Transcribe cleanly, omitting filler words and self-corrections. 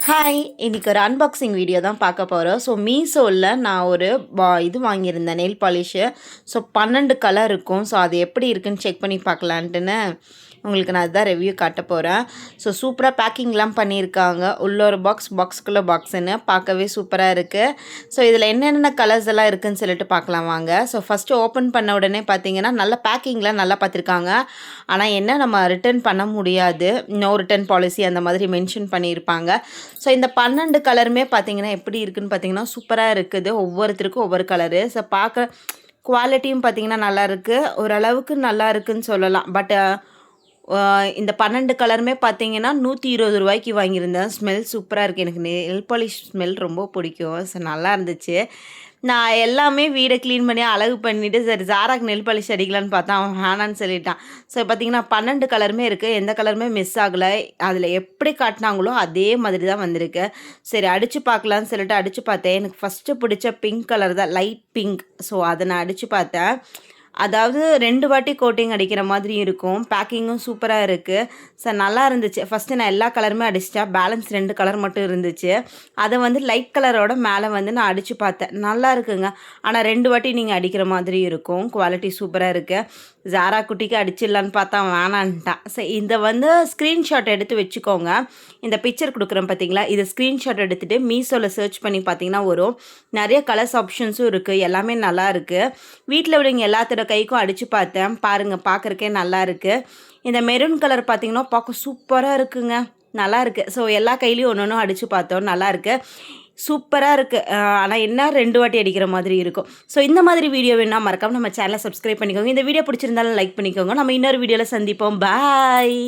Hi! இன்னைக்கு ஒரு unboxing video தான் பார்க்க போறோம். ஸோ மீஷோல நான் ஒரு இது வாங்கியிருந்தேன் நெயில் பாலிஷு. ஸோ 12 கலர் இருக்கும். ஸோ அது எப்படி இருக்குன்னு செக் பண்ணி பார்க்கலான்ட்டுன்னு உங்களுக்கு நான் அதுதான் ரிவ்யூ காட்ட போகிறேன். ஸோ சூப்பராக பேக்கிங்லாம் பண்ணியிருக்காங்க. உள்ள ஒரு பாக்ஸ்க்குள்ளே பாக்ஸுன்னு பார்க்கவே சூப்பராக இருக்குது. ஸோ இதில் என்னென்ன கலர்ஸ் எல்லாம் இருக்குதுன்னு சொல்லிட்டு பார்க்கலாம் வாங்க. ஸோ ஃபஸ்ட்டு ஓப்பன் பண்ண உடனே பார்த்தீங்கன்னா நல்ல பேக்கிங்லாம் நல்லா பார்த்துருக்காங்க. ஆனால் என்ன நம்ம ரிட்டர்ன் பண்ண முடியாது. நோ ரிட்டர்ன் பாலிசி அந்த மாதிரி மென்ஷன் பண்ணியிருப்பாங்க. ஸோ இந்த 12 கலருமே பார்த்தீங்கன்னா எப்படி இருக்குதுன்னு பார்த்தீங்கன்னா சூப்பராக இருக்குது. ஒவ்வொருத்தருக்கும் ஒவ்வொரு கலரு. ஸோ பார்க்க குவாலிட்டியும் பார்த்தீங்கன்னா நல்லாயிருக்கு. ஓரளவுக்கு நல்லா இருக்குதுன்னு சொல்லலாம். பட் இந்த 12 கலருமே பார்த்தீங்கன்னா ₹120 வாங்கியிருந்தேன். ஸ்மெல் சூப்பராக இருக்குது. எனக்கு நெயில் பாலிஷ் ஸ்மெல் ரொம்ப பிடிக்கும். ஸோ நல்லா இருந்துச்சு. நான் எல்லாமே வீடை க்ளீன் பண்ணி அழகு பண்ணிவிட்டு சரி ஜாராக்கு நெயில் பாலிஷ் அடிக்கலான்னு பார்த்தா அவன் வேணான்னு சொல்லிட்டான். ஸோ பார்த்தீங்கன்னா 12 கலருமே இருக்குது. எந்த கலருமே மிஸ் ஆகலை. அதில் எப்படி காட்டினாங்களோ அதே மாதிரி தான் வந்திருக்கு. சரி அடித்து பார்க்கலான்னு சொல்லிட்டு அடித்து பார்த்தேன். எனக்கு ஃபஸ்ட்டு பிடிச்ச பிங்க் கலர் தான், லைட் பிங்க். ஸோ அதை நான் அடித்து பார்த்தேன். அதாவது 2 வாட்டி கோட்டிங் அடிக்கிற மாதிரி இருக்கும். பேக்கிங்கும் சூப்பராக இருக்குது. ஸோ நல்லா இருந்துச்சு. ஃபஸ்ட்டு நான் எல்லா கலருமே அடிச்சிட்டேன். பேலன்ஸ் 2 கலர் மட்டும் இருந்துச்சு. அதை வந்து லைட் கலரோட மேலே வந்து நான் அடித்து பார்த்தேன். நல்லா இருக்குங்க. ஆனால் 2 வாட்டி நீங்கள் அடிக்கிற மாதிரி இருக்கும். குவாலிட்டி சூப்பராக இருக்குது. ஜாரா குட்டிக்கு அடிச்சிடலான்னு பார்த்தா வேணான்ட்டான். ஸோ இதை வந்து ஸ்க்ரீன்ஷாட் எடுத்து வச்சுக்கோங்க. இந்த பிக்சர் கொடுக்குறேன் பார்த்தீங்களா, இதை ஸ்க்ரீன்ஷாட் எடுத்துகிட்டு மீஷோவில் சர்ச் பண்ணி பார்த்தீங்கன்னா வரும். நிறைய கலர்ஸ் ஆப்ஷன்ஸும் இருக்குது. எல்லாமே நல்லா இருக்குது. வீட்டில் உள்ளவங்க எல்லாத்தோட கைக்கும் அடித்து பார்த்தேன். பாருங்கள், பார்க்குறக்கே நல்லா இருக்குது. இந்த மெரூன் கலர் பார்த்தீங்கன்னா பார்க்க சூப்பராக இருக்குங்க. நல்லா இருக்குது. ஸோ எல்லா கையிலையும் ஒன்று ஒன்றும் அடித்து பார்த்தோம். நல்லா இருக்குது. சூப்பராக இருக்குது. ஆனால் என்ன 2 வாட்டி அடிக்கிற மாதிரி இருக்கும். ஸோ இந்த மாதிரி வீடியோ வேணுன்னா மறக்காம நம்ம சேனலை சப்ஸ்கிரைப் பண்ணிக்கோங்க. இந்த வீடியோ பிடிச்சிருந்தாலும் லைக் பண்ணிக்கோங்க. நம்ம இன்னொரு வீடியோவில் சந்திப்போம். பாய்.